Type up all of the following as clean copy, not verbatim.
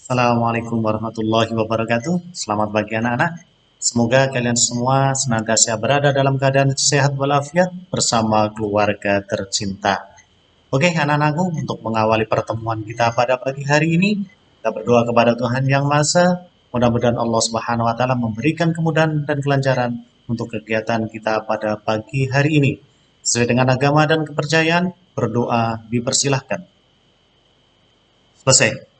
Assalamualaikum warahmatullahi wabarakatuh. Selamat pagi anak-anak. Semoga kalian semua senantiasa berada dalam keadaan sehat walafiat bersama keluarga tercinta. Oke anak-anakku, untuk mengawali pertemuan kita pada pagi hari ini, kita berdoa kepada Tuhan Yang Maha Esa. Mudah-mudahan Allah Subhanahu wa taala memberikan kemudahan dan kelancaran untuk kegiatan kita pada pagi hari ini. Sesuai dengan agama dan kepercayaan, berdoa dipersilahkan. Selesai.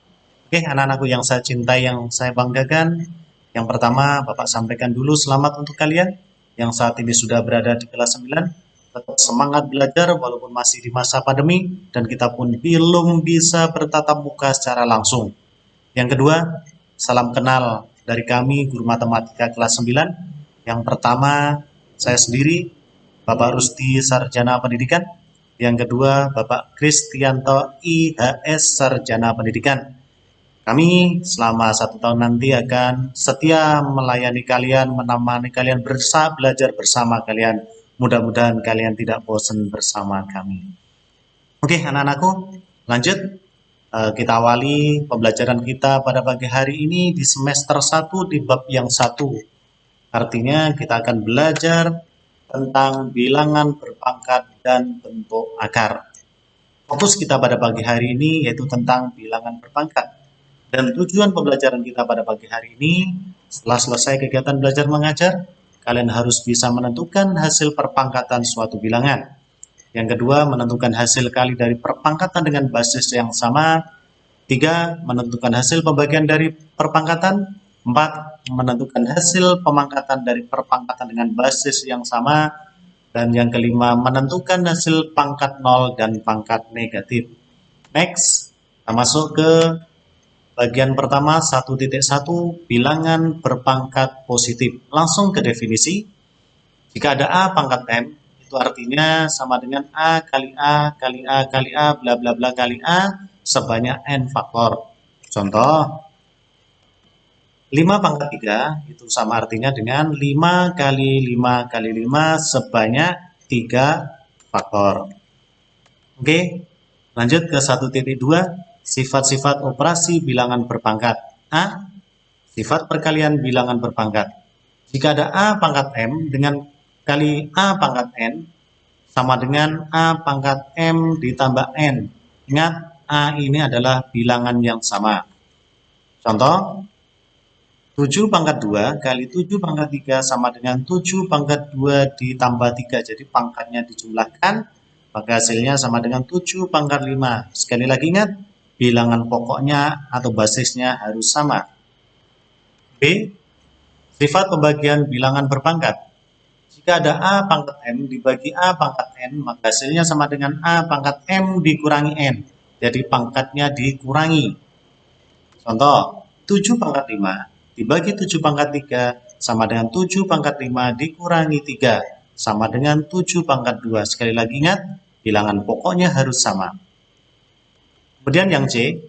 Oke, anak-anakku yang saya cintai, yang saya banggakan, yang pertama Bapak sampaikan dulu selamat untuk kalian yang saat ini sudah berada di kelas 9. Tetap semangat belajar walaupun masih di masa pandemi dan kita pun belum bisa bertatap muka secara langsung. Yang kedua, salam kenal dari kami guru matematika kelas 9. Yang pertama, saya sendiri, Bapak Rusti Sarjana Pendidikan. Yang kedua, Bapak Kristianto IHS Sarjana Pendidikan. Kami selama 1 tahun nanti akan setia melayani kalian, menemani kalian, belajar bersama kalian. Mudah-mudahan kalian tidak bosan bersama kami. Oke anak-anakku, lanjut. Kita awali pembelajaran kita pada pagi hari ini di semester 1 di bab yang 1. Artinya kita akan belajar tentang bilangan berpangkat dan bentuk akar. Fokus kita pada pagi hari ini yaitu tentang bilangan berpangkat. Dan tujuan pembelajaran kita pada pagi hari ini, setelah selesai kegiatan belajar mengajar, kalian harus bisa menentukan hasil perpangkatan suatu bilangan. Yang kedua, menentukan hasil kali dari perpangkatan dengan basis yang sama. 3, menentukan hasil pembagian dari perpangkatan. 4, menentukan hasil pemangkatan dari perpangkatan dengan basis yang sama. Dan yang kelima, menentukan hasil pangkat 0 dan pangkat negatif. Next, kita masuk ke bagian pertama 1.1 bilangan berpangkat positif. Langsung ke definisi. Jika ada A pangkat M, itu artinya sama dengan A kali A kali A kali A bla bla bla kali A sebanyak N faktor. Contoh, 5 pangkat 3 itu sama artinya dengan 5 kali 5 kali 5 sebanyak 3 faktor. Oke, lanjut ke 1.2. Sifat-sifat operasi bilangan berpangkat. A. Sifat perkalian bilangan berpangkat. Jika ada A pangkat M dengan kali A pangkat N sama dengan A pangkat M ditambah N. Ingat, A ini adalah bilangan yang sama. Contoh, 7 pangkat 2 kali 7 pangkat 3 sama dengan 7 pangkat 2 ditambah 3. Jadi pangkatnya dijumlahkan, maka hasilnya sama dengan 7 pangkat 5. Sekali lagi ingat, bilangan pokoknya atau basisnya harus sama. B. Sifat pembagian bilangan berpangkat. Jika ada A pangkat M dibagi A pangkat N, maka hasilnya sama dengan A pangkat M dikurangi N. Jadi pangkatnya dikurangi. Contoh, 7 pangkat 5 dibagi 7 pangkat 3 sama dengan 7 pangkat 5 dikurangi 3 sama dengan 7 pangkat 2. Sekali lagi ingat, bilangan pokoknya harus sama. Kemudian yang C,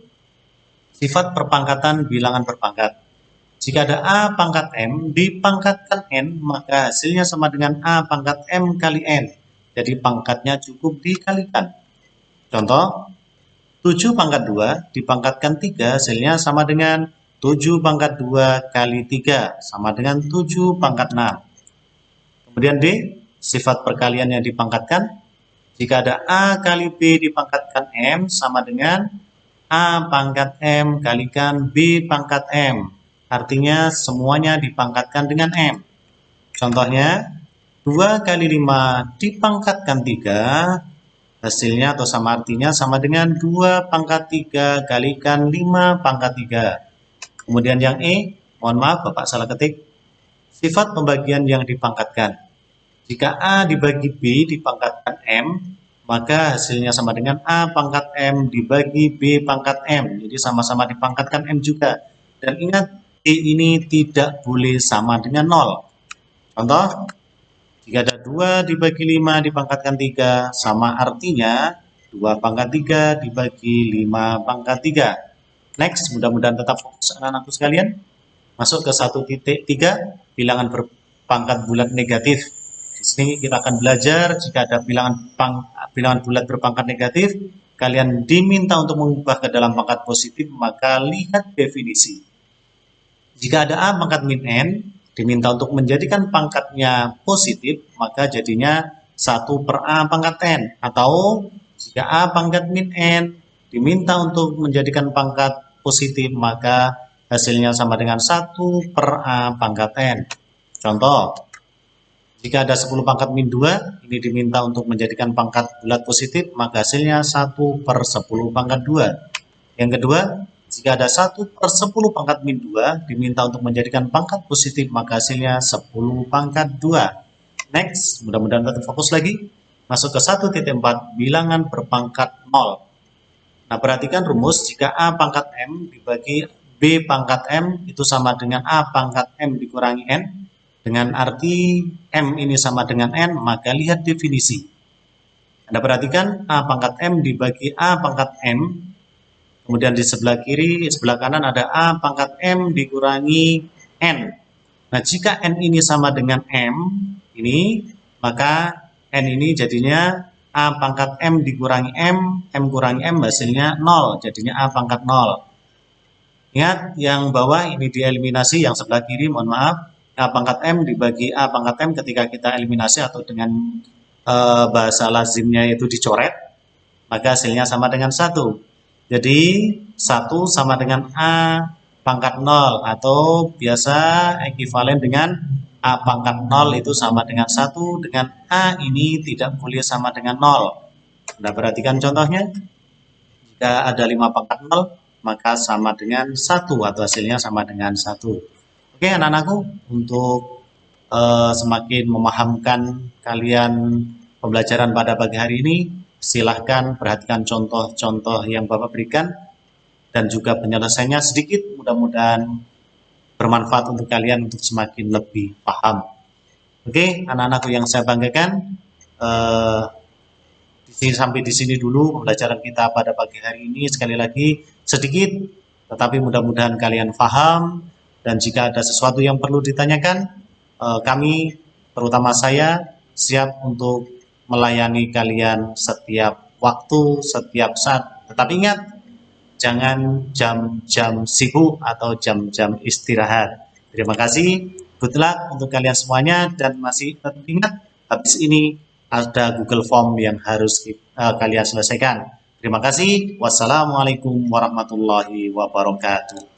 sifat perpangkatan bilangan berpangkat. Jika ada A pangkat M dipangkatkan N, maka hasilnya sama dengan A pangkat M kali N. Jadi pangkatnya cukup dikalikan. Contoh, 7 pangkat 2 dipangkatkan 3, hasilnya sama dengan 7 pangkat 2 kali 3, sama dengan 7 pangkat 6. Kemudian D, sifat perkalian yang dipangkatkan. Jika ada A kali B dipangkatkan M sama dengan A pangkat M kalikan B pangkat M. Artinya semuanya dipangkatkan dengan M. Contohnya, 2 kali 5 dipangkatkan 3, hasilnya atau sama artinya sama dengan 2 pangkat 3 kalikan 5 pangkat 3. Kemudian yang E, mohon maaf Bapak salah ketik, sifat pembagian yang dipangkatkan. Jika A dibagi B dipangkatkan M, maka hasilnya sama dengan A pangkat M dibagi B pangkat M. Jadi sama-sama dipangkatkan M juga. Dan ingat, D ini tidak boleh sama dengan 0. Contoh, jika ada 2 dibagi 5 dipangkatkan 3, sama artinya 2 pangkat 3 dibagi 5 pangkat 3. Next, mudah-mudahan tetap fokus anak-anakku sekalian. Masuk ke 1.3, bilangan berpangkat bulat negatif. Di sini kita akan belajar jika ada bilangan bulat berpangkat negatif, kalian diminta untuk mengubah ke dalam pangkat positif, maka lihat definisi. Jika ada A pangkat min N, diminta untuk menjadikan pangkatnya positif, maka jadinya 1 per A pangkat N. Atau jika A pangkat min N, diminta untuk menjadikan pangkat positif, maka hasilnya sama dengan 1 per A pangkat N. Contoh, jika ada 10 pangkat min 2, ini diminta untuk menjadikan pangkat bulat positif, maka hasilnya 1 per 10 pangkat 2. Yang kedua, jika ada 1 per 10 pangkat min 2, diminta untuk menjadikan pangkat positif, maka hasilnya 10 pangkat 2. Next, mudah-mudahan tetap fokus lagi. Masuk ke 1.4, bilangan berpangkat 0. Nah, perhatikan rumus, jika A pangkat M dibagi B pangkat M, itu sama dengan A pangkat M dikurangi N. Dengan arti M ini sama dengan N, maka lihat definisi. Anda perhatikan A pangkat M dibagi A pangkat M, kemudian di sebelah kiri, sebelah kanan ada A pangkat M dikurangi N. Nah, jika N ini sama dengan M, ini, maka N ini jadinya A pangkat M dikurangi M kurangi M hasilnya 0, jadinya A pangkat 0. Ingat, yang bawah ini dieliminasi, yang sebelah kiri, mohon maaf, A pangkat M dibagi A pangkat M ketika kita eliminasi atau dengan bahasa lazimnya itu dicoret, maka hasilnya sama dengan 1. Jadi 1 sama dengan A pangkat 0 atau biasa ekuivalen dengan A pangkat 0 itu sama dengan 1, dengan A ini tidak boleh sama dengan 0. Anda perhatikan contohnya, jika ada 5 pangkat 0, maka sama dengan 1 atau hasilnya sama dengan 1. Oke anak-anakku, untuk semakin memahamkan kalian pembelajaran pada pagi hari ini, silahkan perhatikan contoh-contoh yang Bapak berikan dan juga penyelesaiannya sedikit, mudah-mudahan bermanfaat untuk kalian untuk semakin lebih paham. Oke, anak-anakku yang saya banggakan, sampai di sini dulu pembelajaran kita pada pagi hari ini. Sekali lagi sedikit, tetapi mudah-mudahan kalian paham. Dan jika ada sesuatu yang perlu ditanyakan, kami, terutama saya, siap untuk melayani kalian setiap waktu, setiap saat. Tetapi ingat, jangan jam-jam sibuk atau jam-jam istirahat. Terima kasih, good luck untuk kalian semuanya, dan masih ingat, habis ini ada Google Form yang harus kalian selesaikan. Terima kasih. Wassalamualaikum warahmatullahi wabarakatuh.